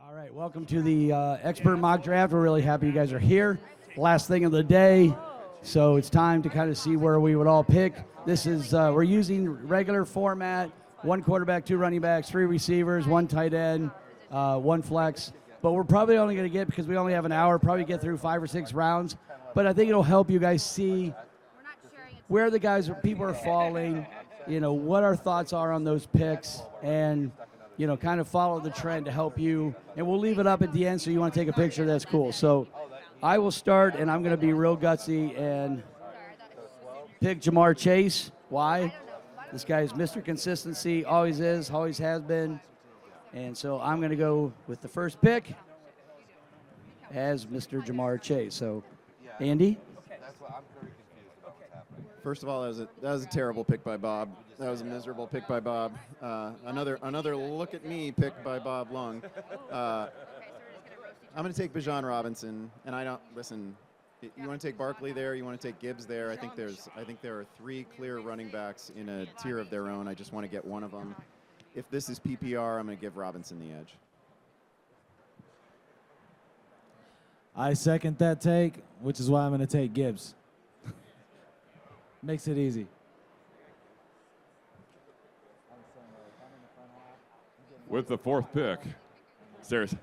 All right, welcome to the expert mock draft. We're really happy you guys are here. Last thing of the day, so it's time to kind of see where we would all pick. This is, we're using regular format, one quarterback, two running backs, three receivers, one tight end, one flex. But we're probably only going to get, because we only have an hour, probably get through 5 or 6 rounds. But I think it'll help you guys see where the guys, people are falling, you know, what our thoughts are on those picks, and you know, kind of follow the trend to help you. And we'll leave it up at the end, so you want to take a picture, that's cool. So I will start, and I'm going to be real gutsy and pick Jamar Chase. Why? This guy is Mr. Consistency, always is, always has been. And so I'm going to go with the first pick as Mr. Jamar Chase. So, Andy? First of all, that was a terrible pick by Bob. That was a miserable pick by Bob. Another look at me pick by Bob Lung. I'm going to take Bijan Robinson, and I don't listen. You want to take Barkley there? You want to take Gibbs there? I think there are 3 clear running backs in a tier of their own. I just want to get one of them. If this is PPR, I'm going to give Robinson the edge. I second that take, which is why I'm going to take Gibbs. Makes it easy. With the 4th pick, seriously,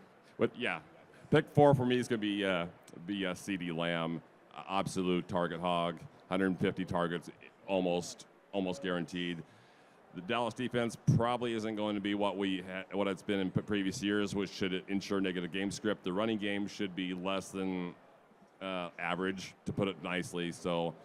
pick 4 for me is going to be CeeDee Lamb, absolute target hog, 150 targets, almost guaranteed. The Dallas defense probably isn't going to be what it's been in previous years, which should ensure negative game script. The running game should be less than average, to put it nicely. So.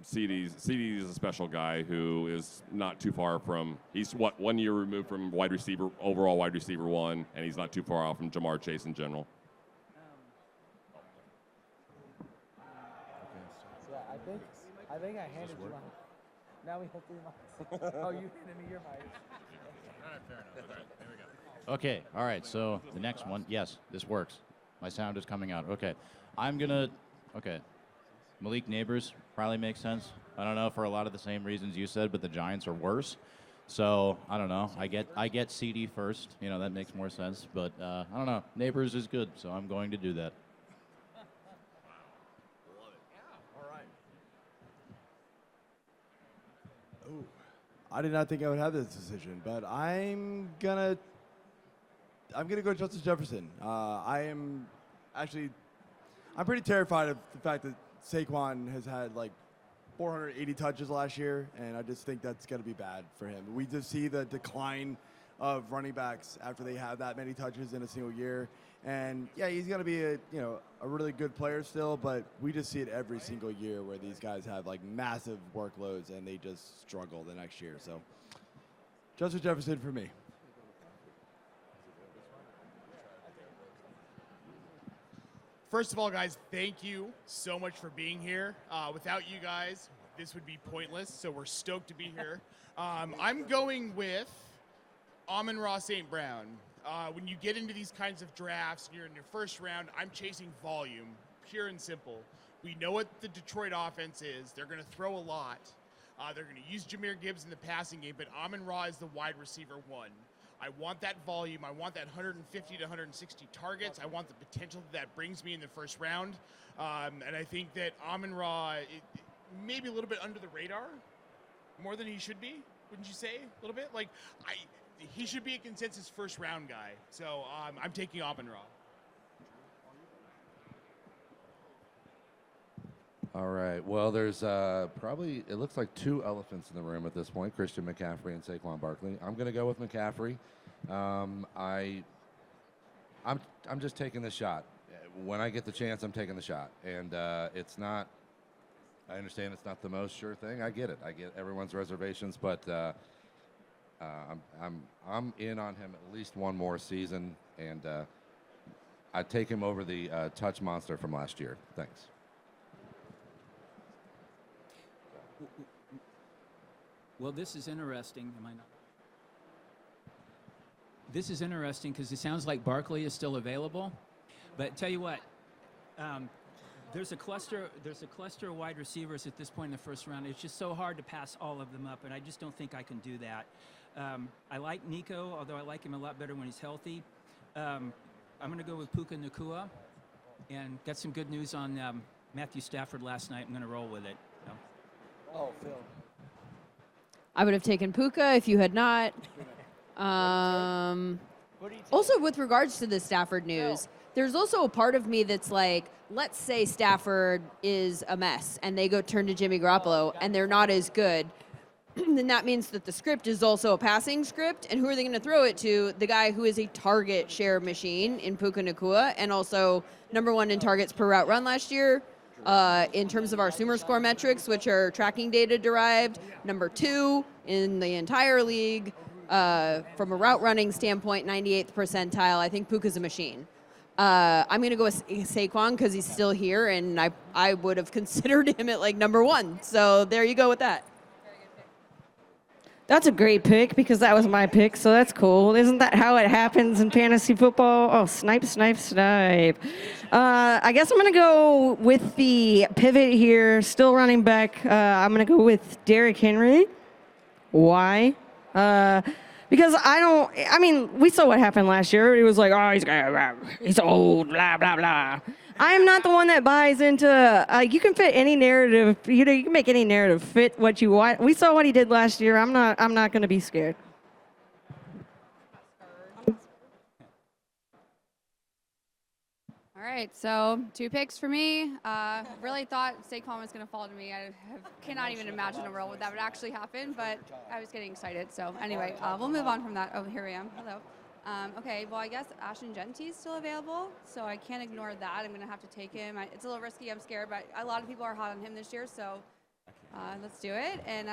CD is a special guy who is not too far from. He's 1 year removed from overall wide receiver 1, and he's not too far off from Jamar Chase in general. Yeah, I think I handed you mine. Now we have 3 mics. Oh, you handed me your mic. All right, fair enough. All right, there we go. Okay, all right, so the next one, yes, this works. My sound is coming out. Okay, Malik Neighbors probably makes sense. I don't know, for a lot of the same reasons you said, but the Giants are worse. So I don't know. I get CD first. You know, that makes more sense. But I don't know. Neighbors is good, so I'm going to do that. Ooh, I did not think I would have this decision, but I'm gonna go Justin Jefferson. I'm pretty terrified of the fact that Saquon has had like 480 touches last year, and I just think that's going to be bad for him. We just see the decline of running backs after they have that many touches in a single year. And yeah, he's going to be a really good player still, but we just see it every single year where these guys have like massive workloads and they just struggle the next year. So Justin Jefferson for me. First of all, guys, thank you so much for being here. Without you guys, this would be pointless, so we're stoked to be here. I'm going with Amon-Ra St. Brown. When you get into these kinds of drafts and you're in your first round, I'm chasing volume, pure and simple. We know what the Detroit offense is. They're going to throw a lot. They're going to use Jahmyr Gibbs in the passing game, but Amon-Ra is the wide receiver 1. I want that volume. I want that 150 to 160 targets. I want the potential that brings me in the first round. And I think that Amon-Ra may be a little bit under the radar, more than he should be, wouldn't you say? A little bit? He should be a consensus first round guy. So I'm taking Amon-Ra. All right. Well, there's probably, it looks like 2 elephants in the room at this point, Christian McCaffrey and Saquon Barkley. I'm going to go with McCaffrey. I'm just taking the shot. When I get the chance, I'm taking the shot. And it's not, I understand it's not the most sure thing. I get it. I get everyone's reservations, but I'm in on him at least one more season, and I'd take him over the touch monster from last year. Thanks. Well, this is interesting. Am I not? This is interesting because it sounds like Barkley is still available. But tell you what, there's a cluster of wide receivers at this point in the first round. It's just so hard to pass all of them up, and I just don't think I can do that. I like Nico, although I like him a lot better when he's healthy. I'm going to go with Puka Nakua, and got some good news on Matthew Stafford last night. I'm going to roll with it. So. Oh, Phil. I would have taken Puka if you had not. Also, with regards to the Stafford news, there's also a part of me that's like, let's say Stafford is a mess and they go turn to Jimmy Garoppolo and they're not as good. Then that means that the script is also a passing script. And who are they going to throw it to? The guy who is a target share machine in Puka Nakua and also #1 in targets per route run last year. In terms of our Sumer score metrics, which are tracking data derived, #2 in the entire league. From a route running standpoint, 98th percentile. I think Puka's a machine. I'm going to go with Saquon because he's still here, and I would have considered him at like #1. So there you go with that. That's a great pick because that was my pick, so that's cool. Isn't that how it happens in fantasy football? Oh, snipe, snipe, snipe. I guess I'm going to go with the pivot here, still running back. I'm going to go with Derrick Henry. Why? Because we saw what happened last year. It was like, oh, he's old, blah, blah, blah. I am not the one that buys into, you can fit any narrative, you can make any narrative fit what you want. We saw what he did last year. I'm not going to be scared. All right, so 2 picks for me. Really thought Saquon was going to fall to me. Cannot even imagine a world where that would actually happen, but I was getting excited. So anyway, we'll move on from that. Oh, here I am. Hello. Okay, well, I guess Ashton Genty is still available, so I can't ignore that. I'm going to have to take him. It's a little risky. I'm scared, but a lot of people are hot on him this year, so let's do it. And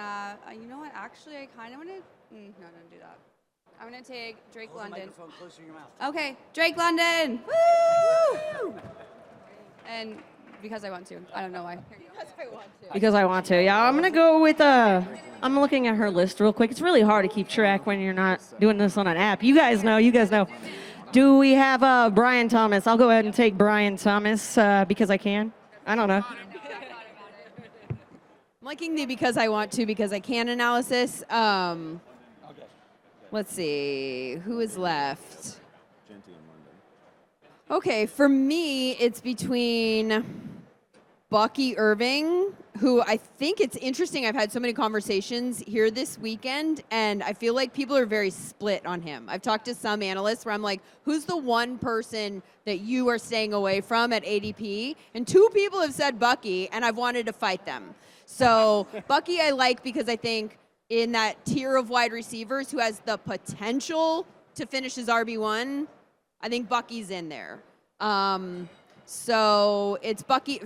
you know what? Actually, I kind of want to no, don't do that. I'm going to take Drake London. Closer to your mouth. Okay, Drake London. Woo! And because I want to. I don't know why. Because I want to. Yeah, I'm going to go with, I'm looking at her list real quick. It's really hard to keep track when you're not doing this on an app. You guys know. Do we have Brian Thomas? I'll go ahead and take Brian Thomas because I can. I don't know. I'm liking the because I want to, because I can analysis. Let's see. Who is left? Genty and London. Okay, for me, it's between Bucky Irving, who I think it's interesting. I've had so many conversations here this weekend, and I feel like people are very split on him. I've talked to some analysts where I'm like, who's the one person that you are staying away from at ADP? And 2 people have said Bucky, and I've wanted to fight them. So Bucky I like because I think in that tier of wide receivers who has the potential to finish as RB1, I think Bucky's in there. So it's Bucky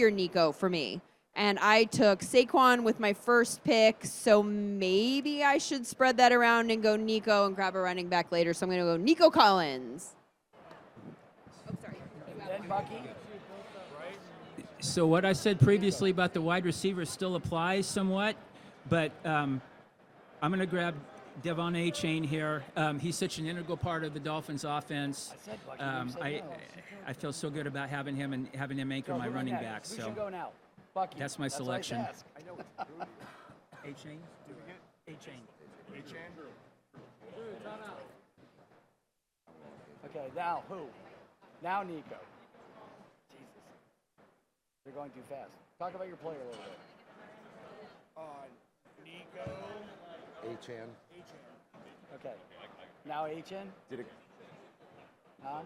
or Nico for me. And I took Saquon with my first pick, so maybe I should spread that around and go Nico and grab a running back later. So I'm going to go Nico Collins. Oh, sorry. Then Bucky. So what I said previously about the wide receivers still applies somewhat, but I'm going to grab Devon A-Chain here. He's such an integral part of the Dolphins' offense. I feel so good about having him and having him anchor my running back. Who So should go now? Bucky. that's my selection. A-Chain? A-Chain. Okay, now who? Now Nico. Jesus. You're going too fast. Talk about your player a little bit. Nico. Achan. Okay. Now H-N? Did it? Huh?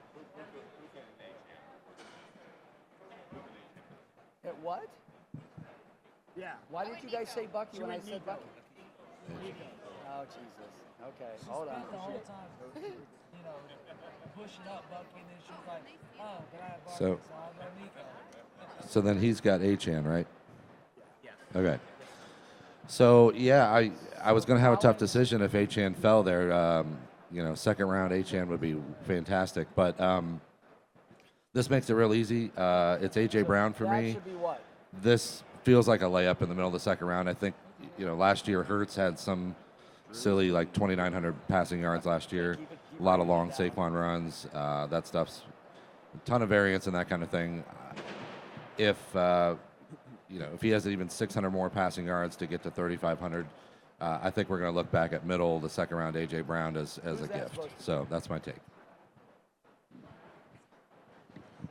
What? Yeah. Why didn't you guys say Bucky when I said Bucky? Oh, Jesus. Okay, hold on. The whole time, pushing up Bucky, and then she was like, oh, but I have Bucky, So- so I'll go Nico. So then he's got Achan, right? Yeah. Okay. So yeah, I was going to have a tough decision if Achan fell there. Second round Achan would be fantastic, but this makes it real easy. It's AJ Brown for That me. should be what? This feels like a layup in the middle of the second round. I think, last year Hurts had some silly 2,900 passing yards last year. A lot of long Saquon runs. That stuff's a ton of variance and that kind of thing. If he has even 600 more passing yards to get to 3,500, I think we're going to look back at middle of the second round AJ Brown as a gift. So that's my take.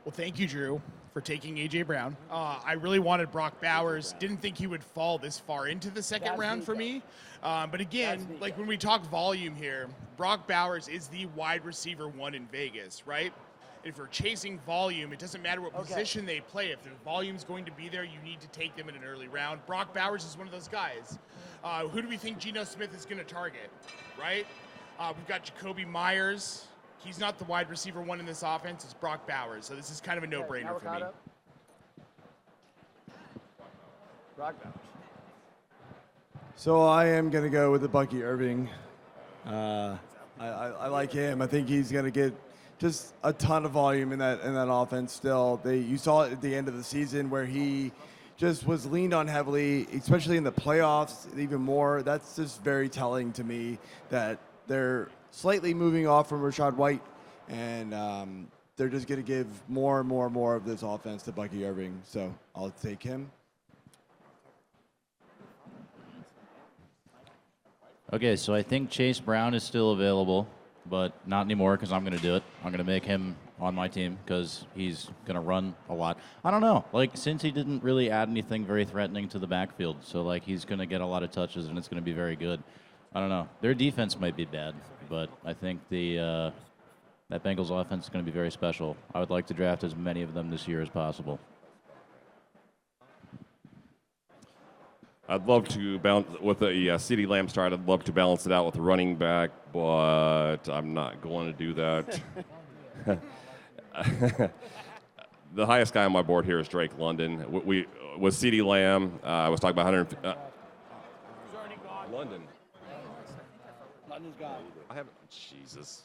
Well, thank you, Drew, for taking A.J. Brown. I really wanted Brock Bowers. Didn't think he would fall this far into the second round for me. But again, like when we talk volume here, Brock Bowers is the wide receiver 1 in Vegas, right? If you're chasing volume, it doesn't matter what position they play. If the volume's going to be there, you need to take them in an early round. Brock Bowers is one of those guys. Who do we think Geno Smith is going to target, right? We've got Jacoby Myers. He's not the wide receiver 1 in this offense. It's Brock Bowers. So this is kind of a no-brainer for me. Brock Bowers. So I am going to go with the Bucky Irving. I like him. I think he's going to get just a ton of volume in that offense still. You saw it at the end of the season where he just was leaned on heavily, especially in the playoffs even more. That's just very telling to me that they're slightly moving off from Rashad White, and they're just going to give more and more of this offense to Bucky Irving. So I'll take him. Okay, so I think Chase Brown is still available, but not anymore because I'm going to do it. I'm going to make him on my team because he's going to run a lot. I don't know. Like, since he didn't really add anything very threatening to the backfield, so, like, he's going to get a lot of touches, and it's going to be very good. I don't know. Their defense might be bad, but I think that Bengals offense is going to be very special. I would like to draft as many of them this year as possible. I'd love to balance with a CeeDee Lamb start. I'd love to balance it out with a running back, but I'm not going to do that. The highest guy on my board here is Drake London. With CeeDee Lamb, I was talking about 100. London. London's gone. I haven't. Jesus.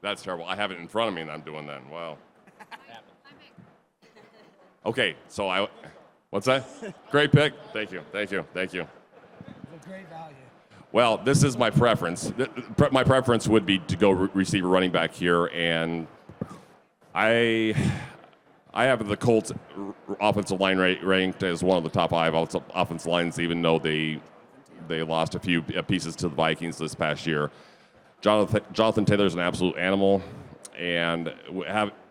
That's terrible. I have it in front of me, and I'm doing that. Wow. Okay, so what's that? Great pick. Thank you. Thank you. Thank you. It's a great value. Well, this is my preference. My preference would be to go receive a running back here, and I have the Colts offensive line ranked as one of the top 5 offensive lines, even though they lost a few pieces to the Vikings this past year. Jonathan Taylor's an absolute animal, and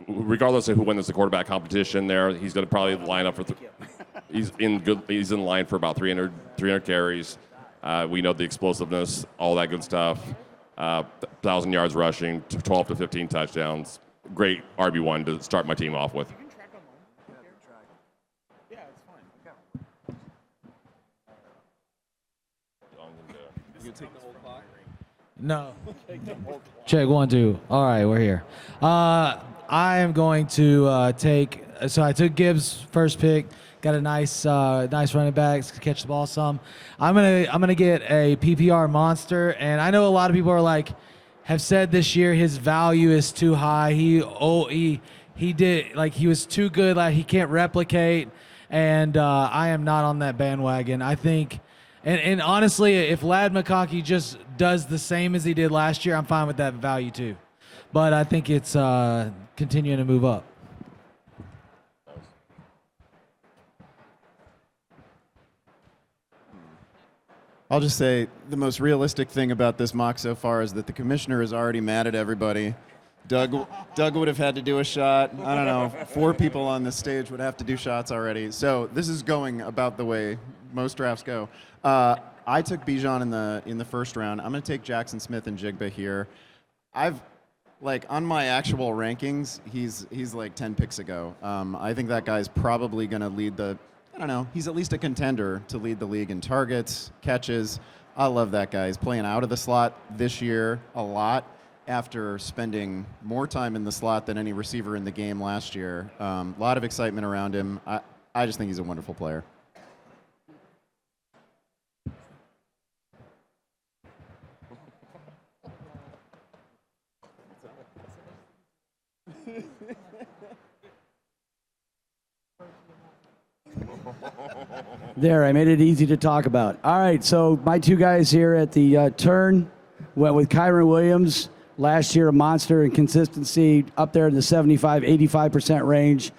regardless of who wins the quarterback competition, he's going to probably line up for. He's in line for about 300 carries. We know the explosiveness, all that good stuff. 1,000 yards rushing, 12 to 15 touchdowns. Great RB1 to start my team off with. No. Check 1, 2. All right, we're here. I am going to take. So I took Gibbs first pick. Got a nice running back to catch the ball some. I'm gonna get a PPR monster, and I know a lot of people have said this year his value is too high. He was too good. Like he can't replicate, and I am not on that bandwagon. I think. And honestly, if Ladd McConkey just does the same as he did last year, I'm fine with that value too. But I think it's continuing to move up. I'll just say the most realistic thing about this mock so far is that the commissioner is already mad at everybody. Doug would have had to do a shot. I don't know. 4 people on this stage would have to do shots already. So this is going about the way most drafts go. I took Bijan in the first round. I'm going to take Jackson Smith and Jigba here. On my actual rankings, he's like 10 picks ago. I think that guy's probably going to lead he's at least a contender to lead the league in targets, catches. I love that guy. He's playing out of the slot this year a lot after spending more time in the slot than any receiver in the game last year. A lot of excitement around him. I just think he's a wonderful player. There, I made it easy to talk about. All right, so my 2 guys here at the turn went with Kyron Williams. Last year, a monster in consistency, up there in the 75, 85% range.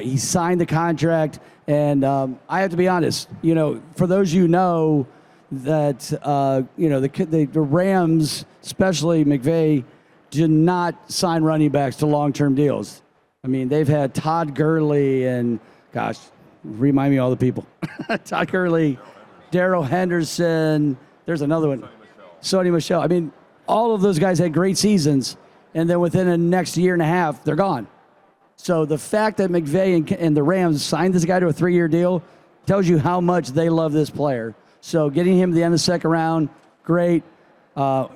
He signed the contract, and I have to be honest. For those that the Rams, especially McVay, do not sign running backs to long-term deals. I mean, they've had Todd Gurley and, gosh, remind me of all the people. Todd Gurley, Darrell Henderson. There's another one. Sony Michel. I mean, all of those guys had great seasons, and then within the next year and a half, they're gone. So the fact that McVay and the Rams signed this guy to a 3-year deal tells you how much they love this player. So getting him to the end of the second round, great. I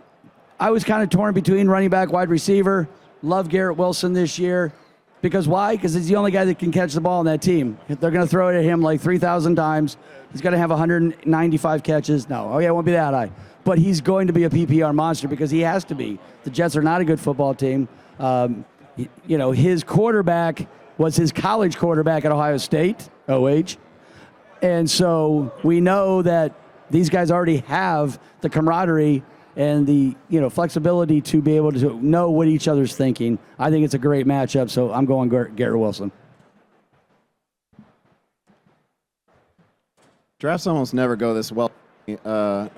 was kind of torn between running back, wide receiver. Love Garrett Wilson this year. Because why? Because he's the only guy that can catch the ball on that team. They're going to throw it at him like 3,000 times. He's going to have 195 catches. No, okay, it won't be that high. But he's going to be a PPR monster because he has to be. The Jets are not a good football team. His quarterback was his college quarterback at Ohio State, OH. And so we know that these guys already have the camaraderie and the flexibility to be able to know what each other's thinking. I think it's a great matchup, so I'm going Garrett Wilson. Drafts almost never go this well, but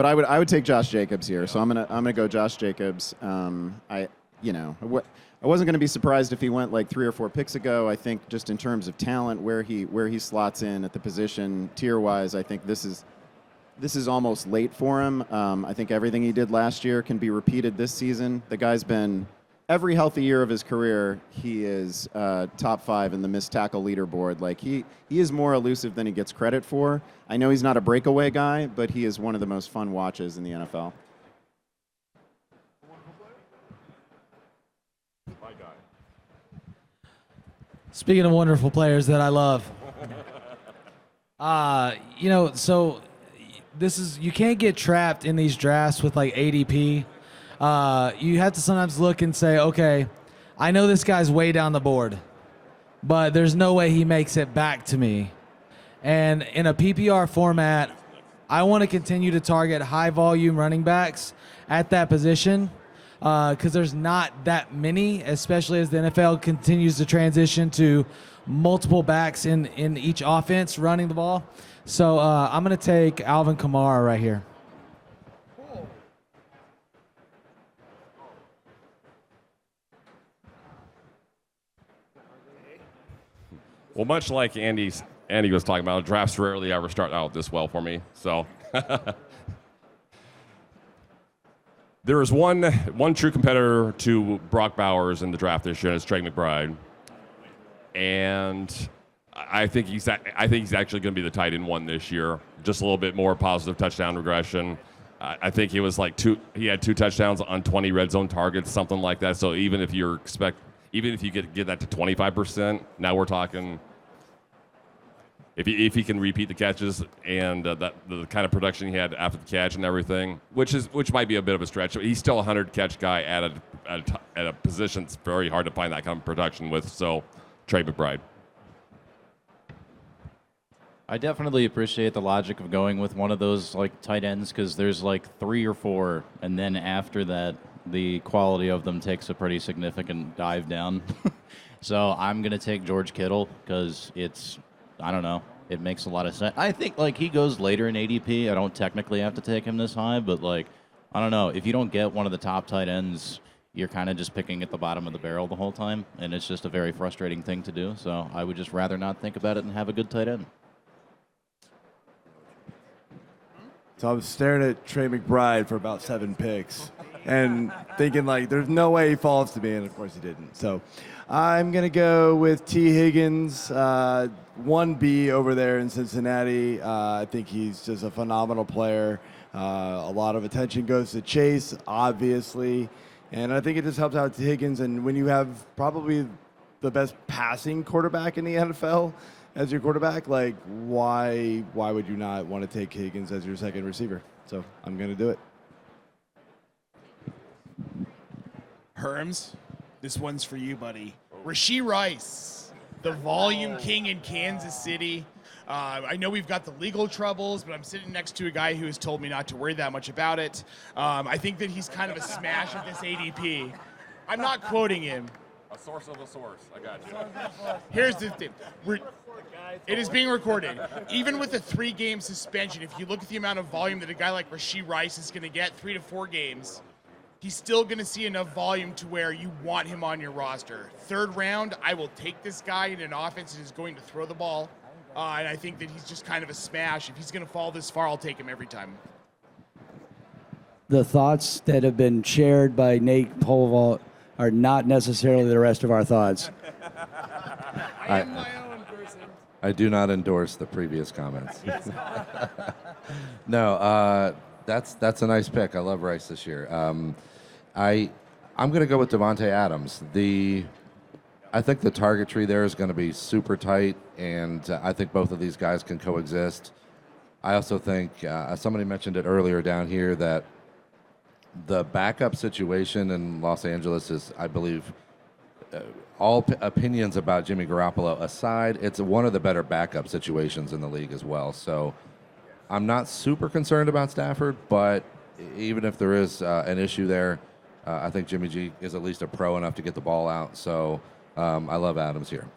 I would take Josh Jacobs here. So I'm gonna go Josh Jacobs. I wasn't going to be surprised if he went like 3 or 4 picks ago. I think just in terms of talent, where he slots in at the position tier-wise, I think this is almost late for him. I think everything he did last year can be repeated this season. The guy's been, every healthy year of his career, he is top 5 in the missed tackle leaderboard. Like he is more elusive than he gets credit for. I know he's not a breakaway guy, but he is one of the most fun watches in the NFL. Speaking of wonderful players that I love, so you can't get trapped in these drafts with like ADP. You have to sometimes look and say, okay, I know this guy's way down the board, but there's no way he makes it back to me. And in a PPR format, I want to continue to target high volume running backs at that position. Because there's not that many, especially as the NFL continues to transition to multiple backs in each offense running the ball. So I'm going to take Alvin Kamara right here. Well, much like Andy was talking about, drafts rarely ever start out this well for me. So there is one true competitor to Brock Bowers in the draft this year, and it's Trey McBride. And I think he's actually going to be the tight end 1 this year. Just a little bit more positive touchdown regression. I think he had 2 touchdowns on 20 red zone targets, something like that. So even if you get that to 25%, now we're talking. If he can repeat the catches and the kind of production he had after the catch and everything, which might be a bit of a stretch, but he's still a 100-catch guy at a position it's very hard to find that kind of production with. So, Trey McBride. I definitely appreciate the logic of going with one of those like tight ends because there's like 3 or 4, and then after that, the quality of them takes a pretty significant dive down. So I'm gonna take George Kittle because I don't know. It makes a lot of sense. I think like he goes later in ADP. I don't technically have to take him this high, but like, I don't know. If you don't get one of the top tight ends, you're kind of just picking at the bottom of the barrel the whole time, and it's just a very frustrating thing to do. So I would just rather not think about it and have a good tight end. So I was staring at Trey McBride for about 7 picks and thinking like, there's no way he falls to me, and of course he didn't. So I'm going to go with T. Higgins, 1B over there in Cincinnati. I think he's just a phenomenal player. A lot of attention goes to Chase, obviously. And I think it just helps out T. Higgins. And when you have probably the best passing quarterback in the NFL as your quarterback, like why would you not want to take Higgins as your second receiver? So I'm going to do it. Herms, this one's for you, buddy. Rashee Rice, the volume king in Kansas City. I know we've got the legal troubles, but I'm sitting next to a guy who has told me not to worry that much about it. I think that he's kind of a smash at this ADP. I'm not quoting him. A source of a source. I got you. Here's the thing. It is being recorded. Even with a 3-game suspension, if you look at the amount of volume that a guy like Rashee Rice is going to get, 3 to 4 games, he's still going to see enough volume to where you want him on your roster. Third round, I will take this guy in an offense that is going to throw the ball. And I think that he's just kind of a smash. If he's going to fall this far, I'll take him every time. The thoughts that have been shared by Nate Polval are not necessarily the rest of our thoughts. I am my own person. I do not endorse the previous comments. No, that's a nice pick. I love Rice this year. I'm going to go with Devontae Adams. I think the target tree there is going to be super tight, and I think both of these guys can coexist. I also think somebody mentioned it earlier down here that the backup situation in Los Angeles is, I believe, all opinions about Jimmy Garoppolo aside, it's one of the better backup situations in the league as well. So I'm not super concerned about Stafford, but even if there is an issue there, I think Jimmy G is at least a pro enough to get the ball out. So I love Adams here.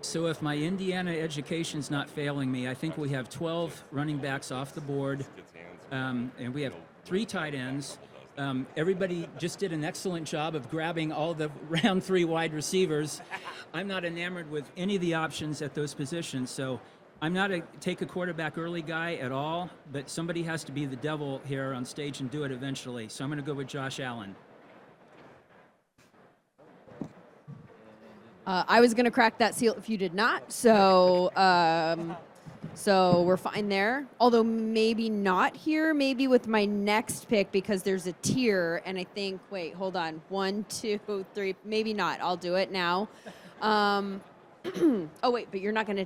So if my Indiana education's not failing me, I think we have 12 running backs off the board, and we have 3 tight ends. Everybody just did an excellent job of grabbing all the round 3 wide receivers. I'm not enamored with any of the options at those positions, so I'm not a take a quarterback early guy at all, but somebody has to be the devil here on stage and do it eventually. So I'm going to go with Josh Allen. I was going to crack that seal if you did not, so so we're fine there. Although maybe not here, maybe with my next pick because there's a tier, and I think, wait, hold on. 1, 2, 3, maybe not. I'll do it now. Oh, wait, but you're not going to.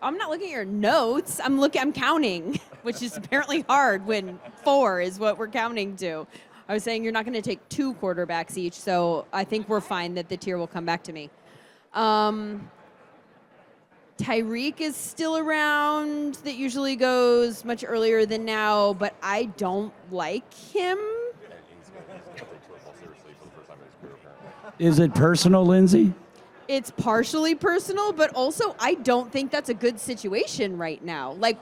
I'm not looking at your notes. I'm counting, which is apparently hard when 4 is what we're counting to. I was saying you're not going to take 2 quarterbacks each, so I think we're fine that the tier will come back to me. Tyreek is still around. That usually goes much earlier than now, but I don't like him. Is it personal, Lindsay? It's partially personal, but also I don't think that's a good situation right now. Like,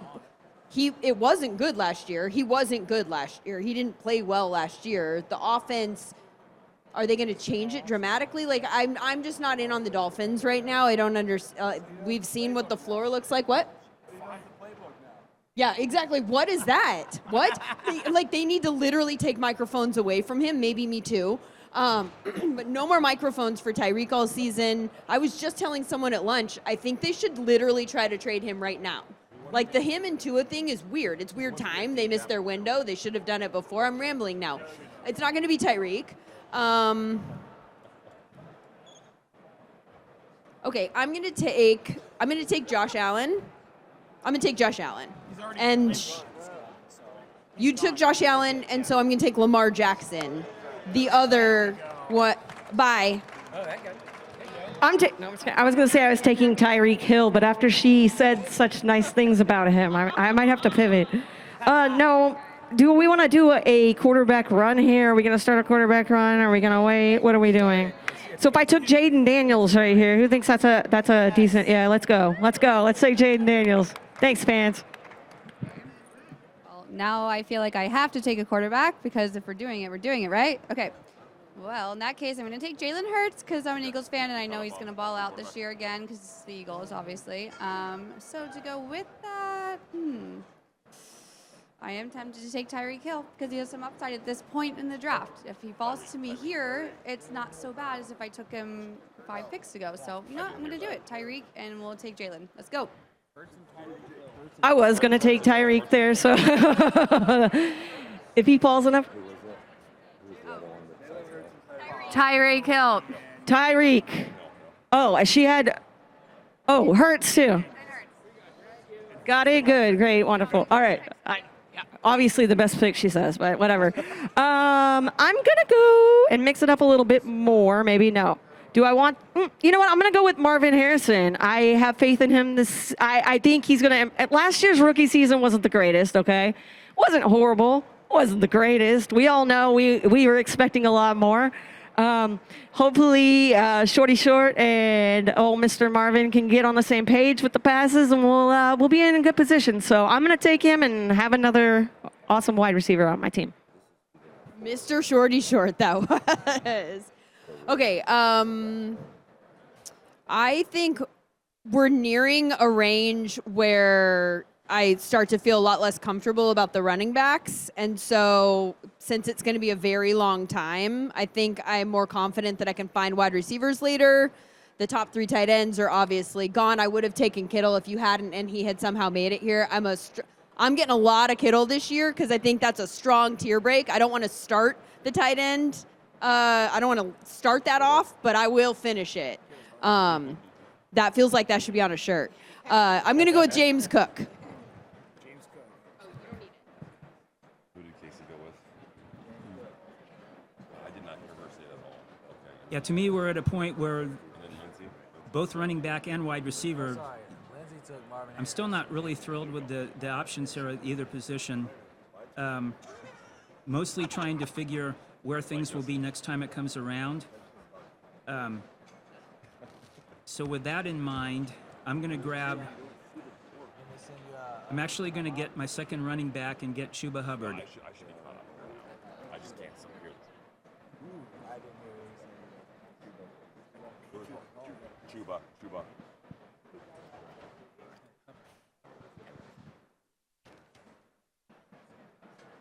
it wasn't good last year. He wasn't good last year. He didn't play well last year. The offense, are they going to change it dramatically? Like, I'm just not in on the Dolphins right now. I don't understand. We've seen what the floor looks like. What? Yeah, exactly. What is that? What? They need to literally take microphones away from him. Maybe me too. But no more microphones for Tyreek all season. I was just telling someone at lunch, I think they should literally try to trade him right now. Like, the him and Tua thing is weird. It's weird time. They missed their window. They should have done it before. I'm rambling now. It's not going to be Tyreek. Okay, I'm going to take Josh Allen. I'm going to take Josh Allen. And you took Josh Allen, and so I'm going to take Lamar Jackson. The other, what? Bye. I was going to say I was taking Tyreek Hill, but after she said such nice things about him, I might have to pivot. No, do we want to do a quarterback run here? Are we going to start a quarterback run? Are we going to wait? What are we doing? So if I took Jaden Daniels right here, who thinks that's a decent? Yeah, let's go. Let's take Jaden Daniels. Thanks, fans. Well, now I feel like I have to take a quarterback because if we're doing it, right? Okay. Well, in that case, I'm going to take Jalen Hurts because I'm an Eagles fan and I know he's going to ball out this year again because it's the Eagles, obviously. So to go with that, I am tempted to take Tyreek Hill because he has some upside at this point in the draft. If he falls to me here, it's not so bad as if I took him 5 picks ago. So, you know what? I'm going to do it. Tyreek, and we'll take Jalen. Let's go. I was going to take Tyreek there, so if he falls enough. Tyreek Hill. Tyreek. Oh, she had. Oh, Hurts too. Got it. Good. Great. Wonderful. All right. Obviously the best pick, she says, but whatever. I'm gonna go and mix it up a little bit more. Maybe no. Do I want? You know what? I'm gonna go with Marvin Harrison. I have faith in him. I think he's gonna. Last year's rookie season wasn't the greatest. Okay, wasn't horrible. Wasn't the greatest. We all know we were expecting a lot more. Hopefully, Shorty Short and old Mr. Marvin can get on the same page with the passes, and we'll be in a good position. So I'm going to take him and have another awesome wide receiver on my team. Mr. Shorty Short, that was. Okay, I think we're nearing a range where I start to feel a lot less comfortable about the running backs. And so since it's going to be a very long time, I think I'm more confident that I can find wide receivers later. The top 3 tight ends are obviously gone. I would have taken Kittle if you hadn't, and he had somehow made it here. I'm getting a lot of Kittle this year because I think that's a strong tier break. I don't want to start the tight end. I don't want to start that off, but I will finish it. That feels like that should be on a shirt. I'm going to go with James Cook. Who did Casey go with? I did not hear her say that at all. Okay. Yeah, to me, we're at a point where And then Lindsay? both running back and wide receiver, I'm still not really thrilled with the options here at either position. Mostly trying to figure where things will be next time it comes around. So with that in mind, I'm actually going to get my second running back and get Chuba Hubbard. I should be caught up. I just can't still hear this. Chuba.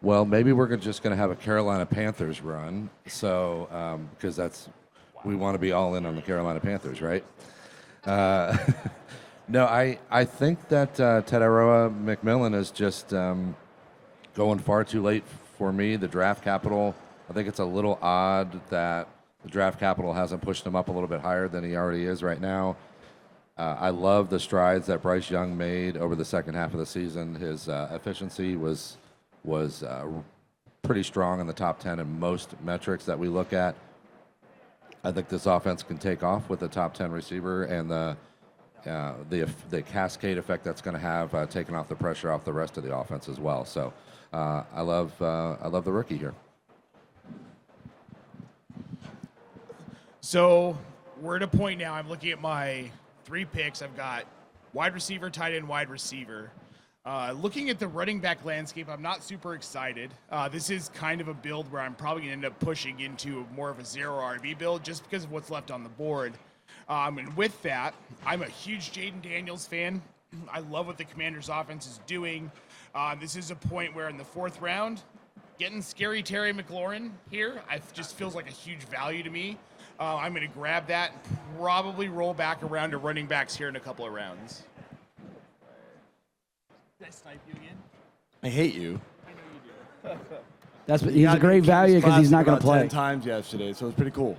Well, maybe we're just going to have a Carolina Panthers run. So, because we want to be all in on the Carolina Panthers, right? No, I think that Tedoroa McMillan is just going far too late for me. The draft capital, I think it's a little odd that the draft capital hasn't pushed him up a little bit higher than he already is right now. I love the strides that Bryce Young made over the second half of the season. His efficiency was pretty strong in the top 10 in most metrics that we look at. I think this offense can take off with the top 10 receiver and the cascade effect that's going to have taking off the pressure off the rest of the offense as well. So I love the rookie here. So we're at a point now. I'm looking at my 3 picks. I've got wide receiver, tight end, wide receiver. Looking at the running back landscape, I'm not super excited. This is kind of a build where I'm probably going to end up pushing into more of a 0 RB build just because of what's left on the board. And with that, I'm a huge Jaden Daniels fan. I love what the Commanders' offense is doing. This is a point where in the 4th round, getting scary Terry McLaurin here just feels like a huge value to me. I'm going to grab that and probably roll back around to running backs here in a couple of rounds. Did I snipe you again? I hate you. I know you do. He's a great value because he's not going to play. 10 times yesterday, so it's pretty cool.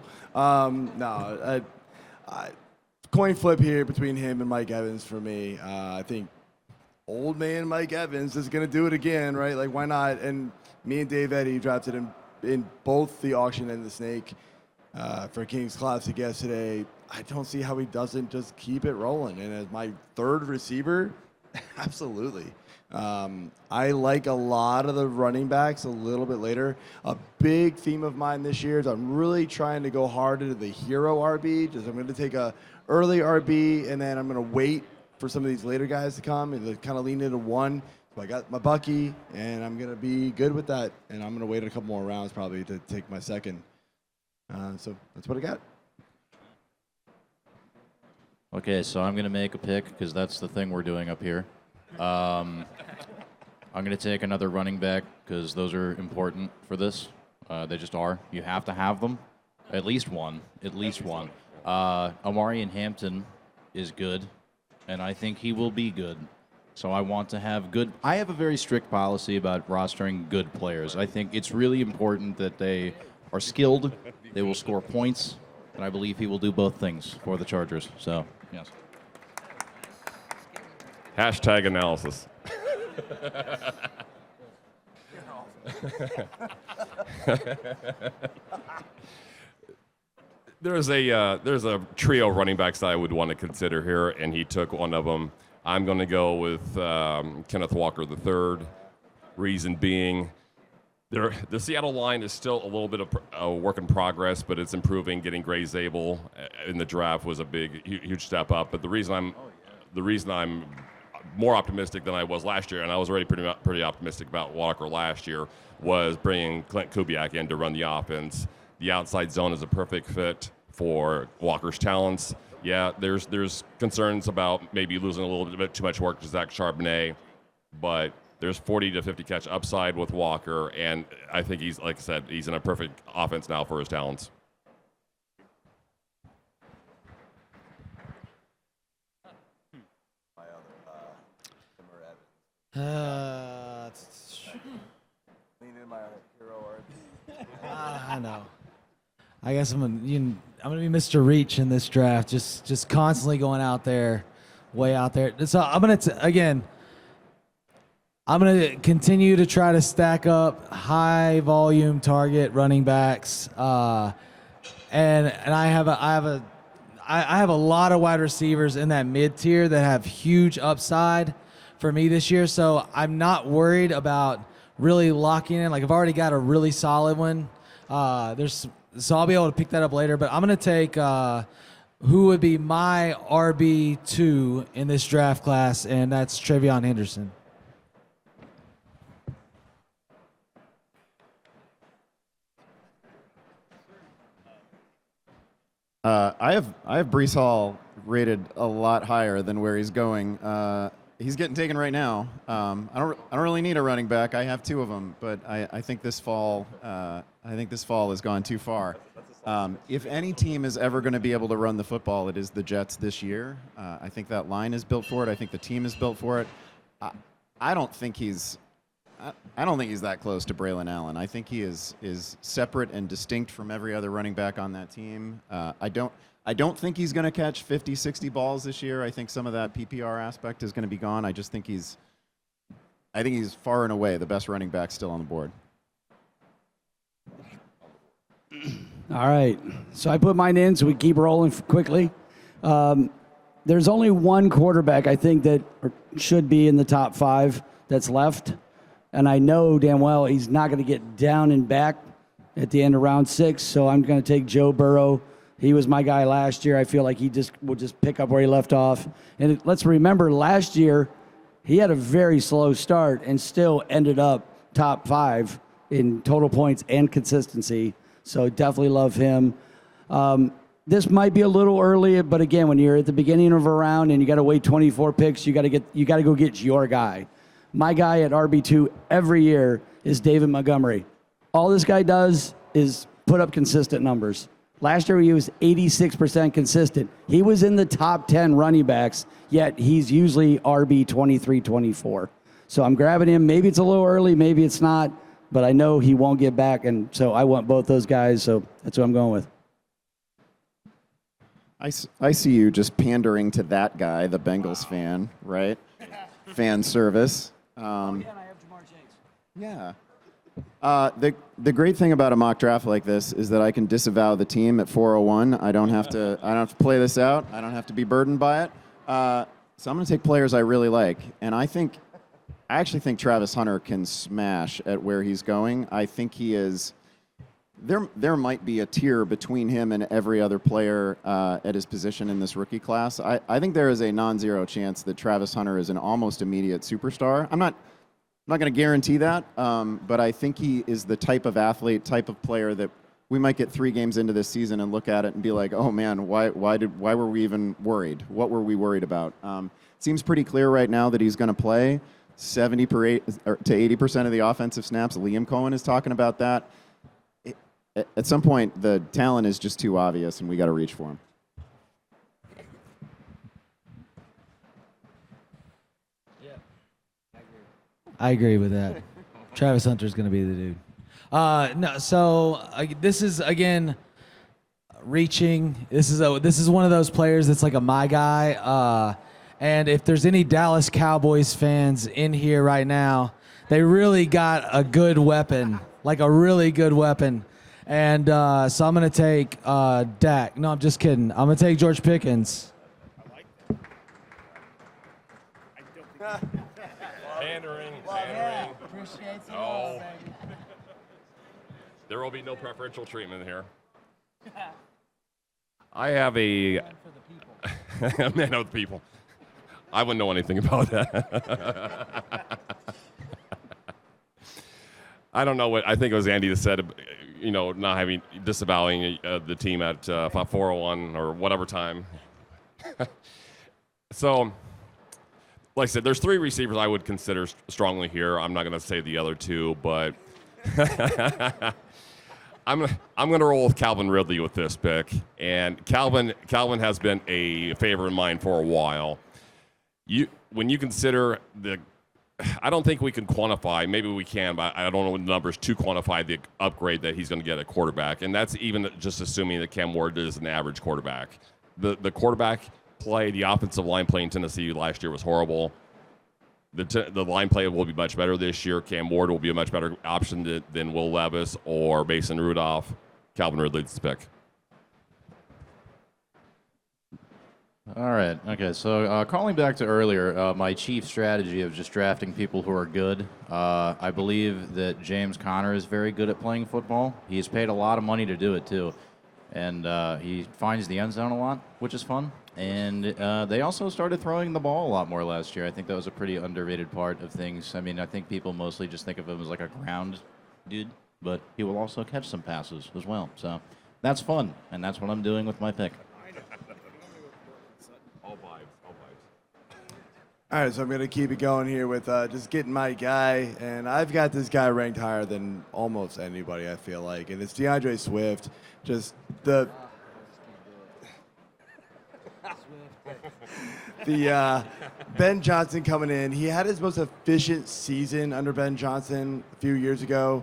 Coin flip here between him and Mike Evans for me. I think old man Mike Evans is going to do it again, right? Like, why not? And me and Dave Eddy drafted him in both the auction and the snake for King's Classic yesterday. I don't see how he doesn't just keep it rolling. And as my 3rd receiver, absolutely. I like a lot of the running backs a little bit later. A big theme of mine this year is I'm really trying to go hard into the hero RB. I'm going to take a early RB, and then I'm going to wait for some of these later guys to come and kind of lean into one. So I got my Bucky, and I'm going to be good with that. And I'm going to wait a couple more rounds probably to take my second. So that's what I got. Okay, so I'm going to make a pick because that's the thing we're doing up here. I'm going to take another running back because those are important for this. They just are. You have to have them. At least one. Amari and Hampton is good, and I think he will be good. So I want to have good. I have a very strict policy about rostering good players. I think it's really important that they are skilled, they will score points, and I believe he will do both things for the Chargers. So, yes. Hashtag analysis. There's a trio of running backs that I would want to consider here, and he took one of them. I'm going to go with Kenneth Walker III. Reason being, The Seattle line is still a little bit of a work in progress, but it's improving. Getting Gray Zabel in the draft was a huge step up. But the reason I'm more optimistic than I was last year, and I was already pretty optimistic about Walker last year, was bringing Clint Kubiak in to run the offense. The outside zone is a perfect fit for Walker's talents. Yeah, there's concerns about maybe losing a little bit too much work to Zach Charbonnet, but there's 40 to 50 catch upside with Walker, and I think he's, like I said, he's in a perfect offense now for his talents. I know. I guess I'm gonna be Mr. Reach in this draft, just constantly going out there, way out there. So I'm gonna continue to try to stack up high volume target running backs, and I have a lot of wide receivers in that mid tier that have huge upside for me this year. So I'm not worried about really locking in. Like, I've already got a really solid one. So I'll be able to pick that up later. But I'm gonna take who would be my RB2 in this draft class, and that's Travion Henderson. I have Breece Hall rated a lot higher than where he's going. He's getting taken right now. I don't really need a running back. I have two of them, but I think this fall has gone too far. If any team is ever going to be able to run the football, it is the Jets this year. I think that line is built for it. I think the team is built for it. I don't think he's that close to Braylon Allen. I think he is separate and distinct from every other running back on that team. I don't think he's going to catch 50, 60 balls this year. I think some of that PPR aspect is going to be gone. I think he's far and away the best running back still on the board. All right. So I put mine in so we keep rolling quickly. There's only one quarterback I think that should be in the top 5 that's left. And I know damn well he's not going to get down and back at the end of round 6. So I'm going to take Joe Burrow. He was my guy last year. I feel like he will just pick up where he left off. And let's remember, last year he had a very slow start and still ended up top 5 in total points and consistency. So definitely love him. This might be a little early, but again, when you're at the beginning of a round and you got to wait 24 picks, you got to go get your guy. My guy at RB2 every year is David Montgomery. All this guy does is put up consistent numbers. Last year he was 86% consistent. He was in the top 10 running backs, yet he's usually RB 23, 24. So I'm grabbing him. Maybe it's a little early, maybe it's not, but I know he won't get back, and so I want both those guys, so that's what I'm going with. I see you just pandering to that guy, the Bengals fan, right? Fan service. Yeah. The great thing about a mock draft like this is that I can disavow the team at 401. I don't have to play this out. I don't have to be burdened by it. So I'm going to take players I really like, and I actually think Travis Hunter can smash at where he's going. I think he is. There might be a tier between him and every other player at his position in this rookie class. I think there is a non-zero chance that Travis Hunter is an almost immediate superstar. I'm not going to guarantee that, but I think he is the type of athlete, type of player that we might get 3 games into this season and look at it and be like, oh man, why were we even worried? What were we worried about? It seems pretty clear right now that he's going to play 70 to 80% of the offensive snaps. Liam Cohen is talking about that. At some point, the talent is just too obvious, and we got to reach for him. I agree with that. Travis Hunter's going to be the dude. No, so this is again reaching. This is one of those players that's like a my guy. And if there's any Dallas Cowboys fans in here right now, they really got a good weapon, like a really good weapon. And so I'm going to take Dak. No, I'm just kidding. I'm going to take George Pickens. Pandering. Appreciate Oh. There will be no preferential treatment here. I have a man of the people. I wouldn't know anything about that. I don't know what I think it was Andy that said, not disavowing the team at 4:01 or whatever time. So, like I said, there's 3 receivers I would consider strongly here. I'm not going to say the other 2, but I'm going to roll with Calvin Ridley with this pick. And Calvin has been a favorite of mine for a while. When you consider I don't think we can quantify. Maybe we can, but I don't know the numbers to quantify the upgrade that he's going to get at quarterback. And that's even just assuming that Cam Ward is an average quarterback. The quarterback play, the offensive line play in Tennessee last year was horrible. The line play will be much better this year. Cam Ward will be a much better option than Will Levis or Mason Rudolph. Calvin Ridley's the pick. All right. Okay. So calling back to earlier, my chief strategy of just drafting people who are good. I believe that James Conner is very good at playing football. He's paid a lot of money to do it too, and he finds the end zone a lot, which is fun. And they also started throwing the ball a lot more last year. I think that was a pretty underrated part of things. I mean, I think people mostly just think of him as like a ground dude, but he will also catch some passes as well. So that's fun, and that's what I'm doing with my pick. All right, so I'm going to keep it going here with just getting my guy. And I've got this guy ranked higher than almost anybody, I feel like. And it's DeAndre Swift. Just the Ben Johnson coming in. He had his most efficient season under Ben Johnson a few years ago.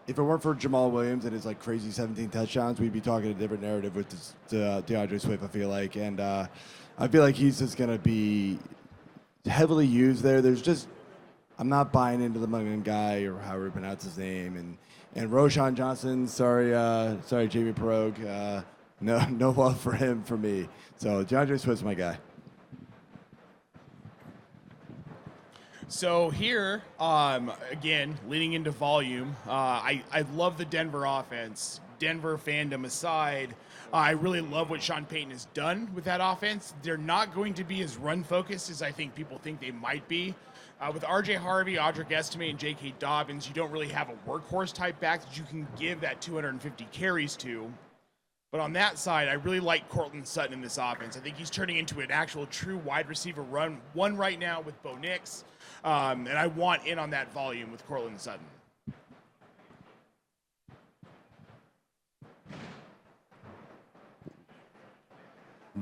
If it weren't for Jamal Williams and his like crazy 17 touchdowns, we'd be talking a different narrative with this, DeAndre Swift, I feel like. And I feel like he's just going to be heavily used there. I'm not buying into the Mungan guy or however you pronounce his name. And Roshan Johnson, sorry, Jamie Perogue. No love for him for me. So DeAndre Swift's my guy. So here, again, leaning into volume, I love the Denver offense. Denver fandom aside, I really love what Sean Payton has done with that offense. They're not going to be as run-focused as I think people think they might be. With R.J. Harvey, Audric Estime, and J.K. Dobbins, you don't really have a workhorse-type back that you can give that 250 carries to. But on that side, I really like Cortland Sutton in this offense. I think he's turning into an actual true wide receiver one right now with Bo Nix. And I want in on that volume with Cortland Sutton.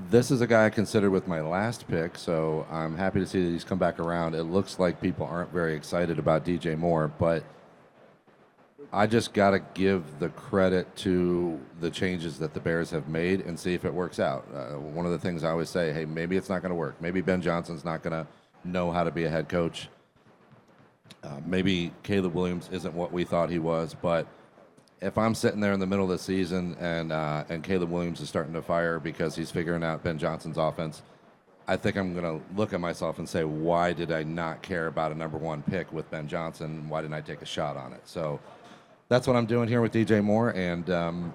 This is a guy I considered with my last pick, so I'm happy to see that he's come back around. It looks like people aren't very excited about DJ Moore, but I just got to give the credit to the changes that the Bears have made and see if it works out. One of the things I always say, hey, maybe it's not going to work. Maybe Ben Johnson's not going to know how to be a head coach. Maybe Caleb Williams isn't what we thought he was, but if I'm sitting there in the middle of the season and Caleb Williams is starting to fire because he's figuring out Ben Johnson's offense, I think I'm going to look at myself and say, why did I not care about a number 1 pick with Ben Johnson? Why didn't I take a shot on it? So that's what I'm doing here with DJ Moore, and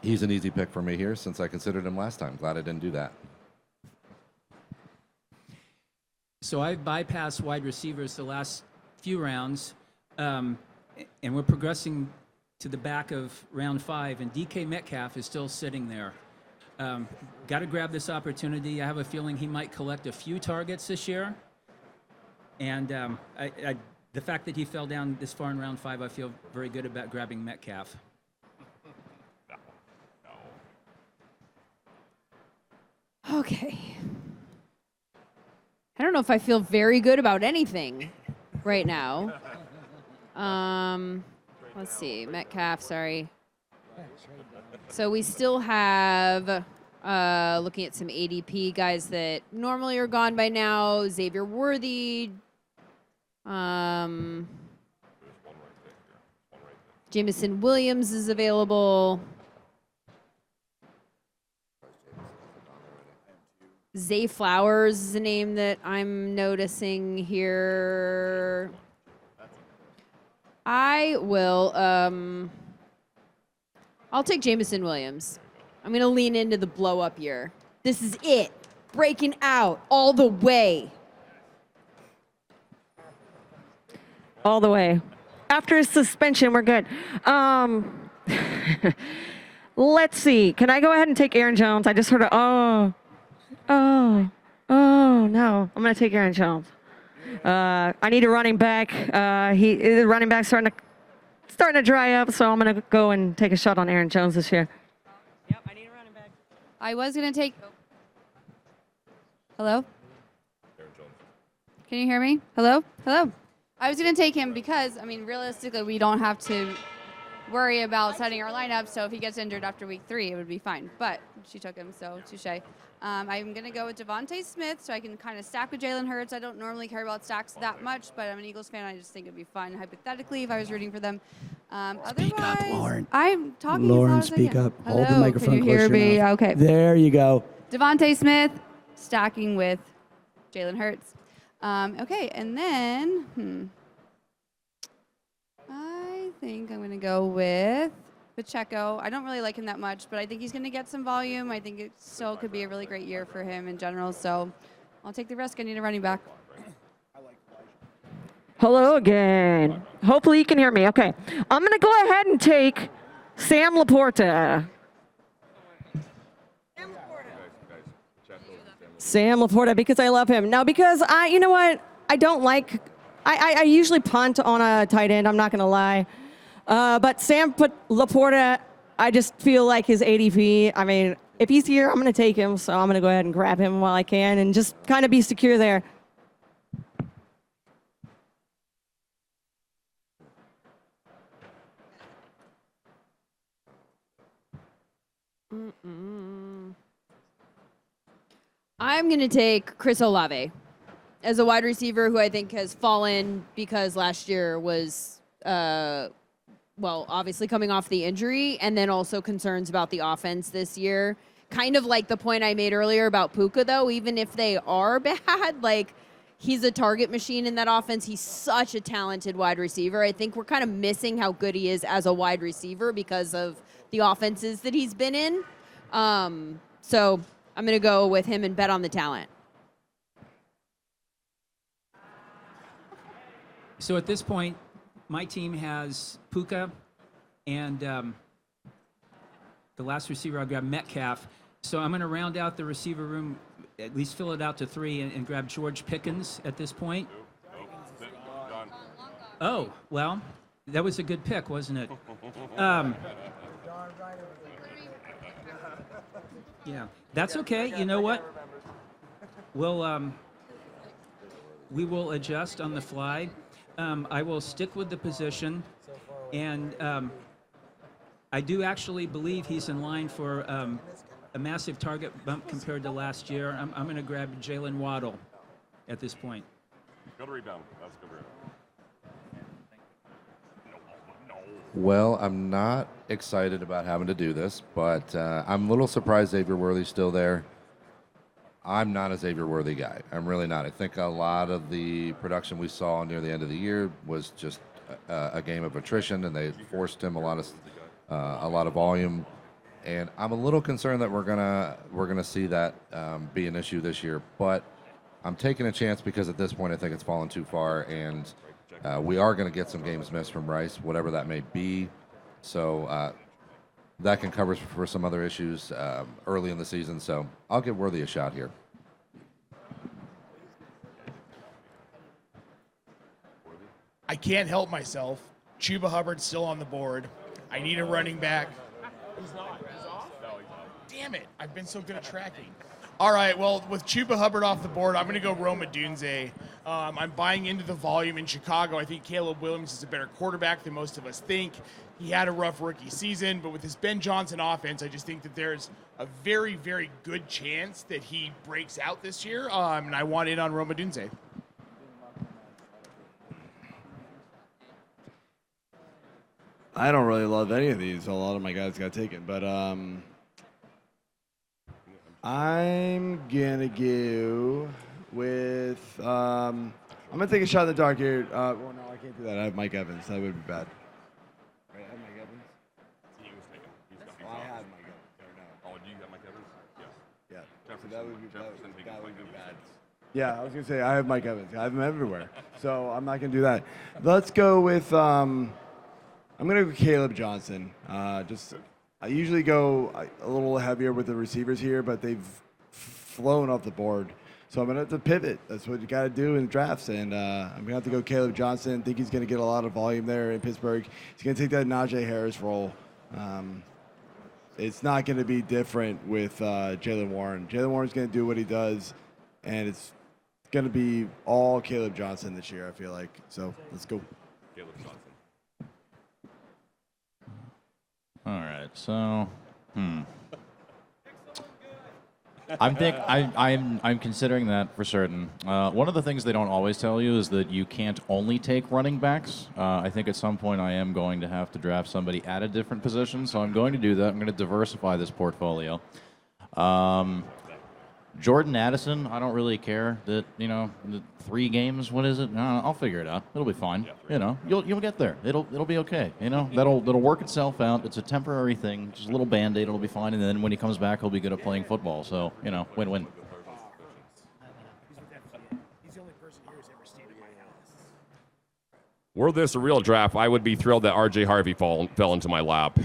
he's an easy pick for me here since I considered him last time. Glad I didn't do that. So I've bypassed wide receivers the last few rounds, and we're progressing to the back of round 5, and DK Metcalf is still sitting there. Got to grab this opportunity. I have a feeling he might collect a few targets this year, and the fact that he fell down this far in round 5, I feel very good about grabbing Metcalf. Okay. I don't know if I feel very good about anything right now. Let's see. Metcalf, sorry. So we still have, looking at some ADP guys that normally are gone by now. Xavier Worthy. Jamison Williams is available. Zay Flowers is a name that I'm noticing here. I will. I'll take Jamison Williams. I'm gonna lean into the blow up year. This is it. Breaking out all the way. All the way. After his suspension, we're good. Let's see. Can I go ahead and take Aaron Jones? I just heard no. I'm going to take Aaron Jones. I need a running back. The running back's starting to dry up, so I'm going to go and take a shot on Aaron Jones this year. Yep, I need a running back. I was going to take. Hello? Can you hear me? Hello? Hello? I was going to take him because, I mean, realistically, we don't have to worry about setting our lineup. So if he gets injured after week 3, it would be fine. But she took him, so touche. I'm going to go with Devontae Smith so I can kind of stack with Jalen Hurts. I don't normally care about stacks that much, but I'm an Eagles fan. I just think it'd be fun, hypothetically, if I was rooting for them. Speak up, Otherwise, Lauren. I'm talking Lauren, as loud as I speak can. up. Hello, Hold the microphone can you close hear to your me? mouth. Okay. There you go. Devontae Smith stacking with Jalen Hurts. Okay, and then, I think I'm going to go with Pacheco. I don't really like him that much, but I think he's going to get some volume. I think it still could be a really great year for him in general, so I'll take the risk. I need a running back. Hello again. Hopefully you can hear me. Okay. I'm going to go ahead and take Sam Laporta. Sam Laporta, because I love him. Now, because you know what? I don't like, I usually punt on a tight end, I'm not going to lie. But Sam Laporta, I just feel like his ADP, I mean, if he's here, I'm going to take him. So I'm going to go ahead and grab him while I can and just kind of be secure there. I'm going to take Chris Olave as a wide receiver who I think has fallen because last year was, obviously coming off the injury and then also concerns about the offense this year. Kind of like the point I made earlier about Puka, though, even if they are bad, like he's a target machine in that offense. He's such a talented wide receiver. I think we're kind of missing how good he is as a wide receiver because of the offenses that he's been in. So I'm going to go with him and bet on the talent. So at this point, my team has Puka and the last receiver I'll grab, Metcalf. So I'm going to round out the receiver room, at least fill it out to 3, and grab George Pickens at this point. Oh, well, that was a good pick, wasn't it? Yeah, that's okay. You know what? We will adjust on the fly. I will stick with the position, and I do actually believe he's in line for a massive target bump compared to last year. I'm going to grab Jalen Waddle at this point. Good rebound. That's good rebound. Well, I'm not excited about having to do this, but I'm a little surprised Xavier Worthy's still there. I'm not a Xavier Worthy guy. I'm really not. I think a lot of the production we saw near the end of the year was just a game of attrition, and they forced him a lot of volume. And I'm a little concerned that we're gonna see that be an issue this year. But I'm taking a chance because at this point I think it's fallen too far, and we are going to get some games missed from Rice, whatever that may be. So that can cover for some other issues early in the season. So I'll give Worthy a shot here. I can't help myself. Chuba Hubbard's still on the board. I need a running back. He's not. He's off? No, he's off. Damn it. I've been so good at tracking. All right, well, with Chuba Hubbard off the board, I'm going to go Roma Dunze. I'm buying into the volume in Chicago. I think Caleb Williams is a better quarterback than most of us think. He had a rough rookie season, but with his Ben Johnson offense, I just think that there's a very, very good chance that he breaks out this year, and I want in on Roma Dunze. I don't really love any of these. A lot of my guys got taken, but I'm gonna go with I'm I'm gonna take a shot in the dark here. Well, no, I can't do that. I have Mike Evans. That would be bad. Right, I have Mike Evans. He was taken. Well, I have Mike Evans. Or no. Oh, do you have Mike Evans? Yes. Yeah. Jefferson, So that would be Jefferson taking that would Mike be Evans. bad. Yeah, I was gonna say I have Mike Evans. I have him everywhere. So I'm not gonna do that. Let's go with. I'm gonna go Caleb Johnson. I usually go a little heavier with the receivers here, but they've flown off the board. So I'm going to have to pivot. That's what you got to do in drafts. And I'm going to have to go Caleb Johnson. I think he's going to get a lot of volume there in Pittsburgh. He's going to take that Najee Harris role. It's not going to be different with Jaylen Warren. Jaylen Warren's going to do what he does, and it's going to be all Caleb Johnson this year, I feel like. So let's go. Caleb Johnson. All right, so, I'm considering that for certain. One of the things they don't always tell you is that you can't only take running backs. I think at some point I am going to have to draft somebody at a different position, so I'm going to do that. I'm going to diversify this portfolio. Jordan Addison, I don't really care that, the 3 games, what is it? No, I'll figure it out. It'll be fine. You'll get there. It'll be okay. That'll work itself out. It's a temporary thing, just a little Band-Aid, it'll be fine, and then when he comes back, he'll be good at playing football. So, win-win. Were this a real draft, I would be thrilled that R.J. Harvey fell into my lap.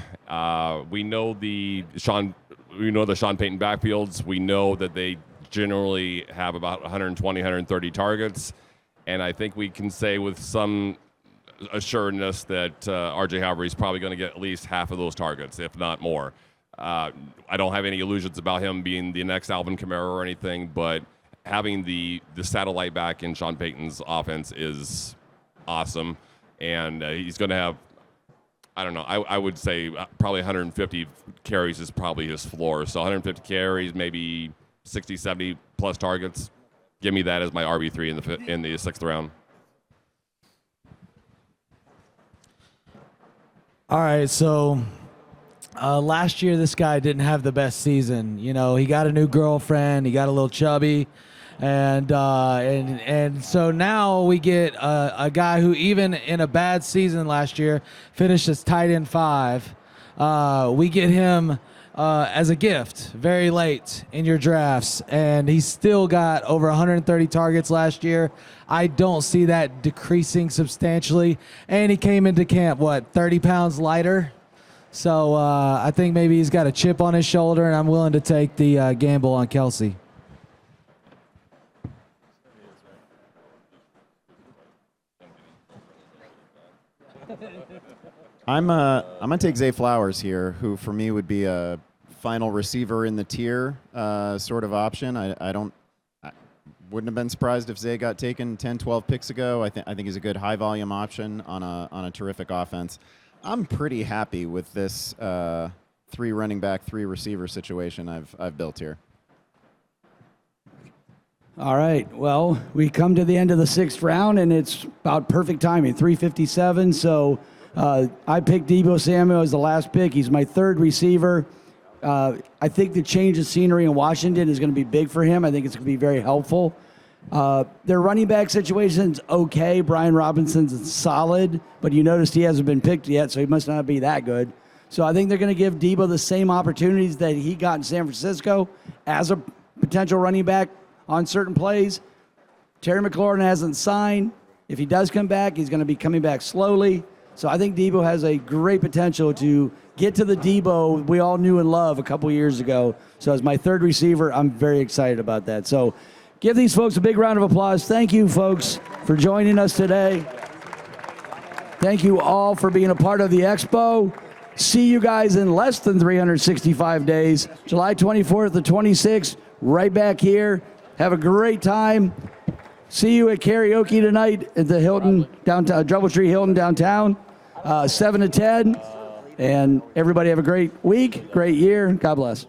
We know the Sean Payton backfields. We know that they generally have about 120, 130 targets. And I think we can say with some assuredness that R.J. Harvey is probably going to get at least half of those targets, if not more. I don't have any illusions about him being the next Alvin Kamara or anything, but having the satellite back in Sean Payton's offense is awesome. And he's going to have, I don't know, I would say probably 150 carries is probably his floor. So 150 carries, maybe 60, 70 plus targets. Give me that as my RB3 in the 6th round. All right, so last year this guy didn't have the best season. He got a new girlfriend, he got a little chubby, and so now we get a guy who even in a bad season last year finished as tight end 5. We get him as a gift very late in your drafts, and he's still got over 130 targets last year. I don't see that decreasing substantially, and he came into camp 30 pounds lighter. So I think maybe he's got a chip on his shoulder, and I'm willing to take the gamble on Kelsey. I'm gonna take Zay Flowers here, who for me would be a final receiver in the tier sort of option. I wouldn't have been surprised if Zay got taken 10, 12 picks ago. I think he's a good high volume option on a terrific offense. I'm pretty happy with this 3 running back, 3 receiver situation I've built here. All right. Well, we come to the end of the 6th round, and it's about perfect timing, 3:57. So I picked Deebo Samuel as the last pick. He's my 3rd receiver. I think the change of scenery in Washington is going to be big for him. I think it's going to be very helpful. Their running back situation's okay. Brian Robinson's solid, but you noticed he hasn't been picked yet, so he must not be that good. So I think they're going to give Deebo the same opportunities that he got in San Francisco as a potential running back on certain plays. Terry McLaurin hasn't signed. If he does come back, he's going to be coming back slowly. So I think Deebo has a great potential to get to the Deebo we all knew and love a couple years ago. So as my 3rd receiver, I'm very excited about that. So give these folks a big round of applause. Thank you, folks, for joining us today. Thank you all for being a part of the Expo. See you guys in less than 365 days, July 24th to 26th, right back here. Have a great time. See you at karaoke tonight at the Hilton downtown, DoubleTree Hilton downtown, 7 to 10. And everybody have a great week, great year. God bless.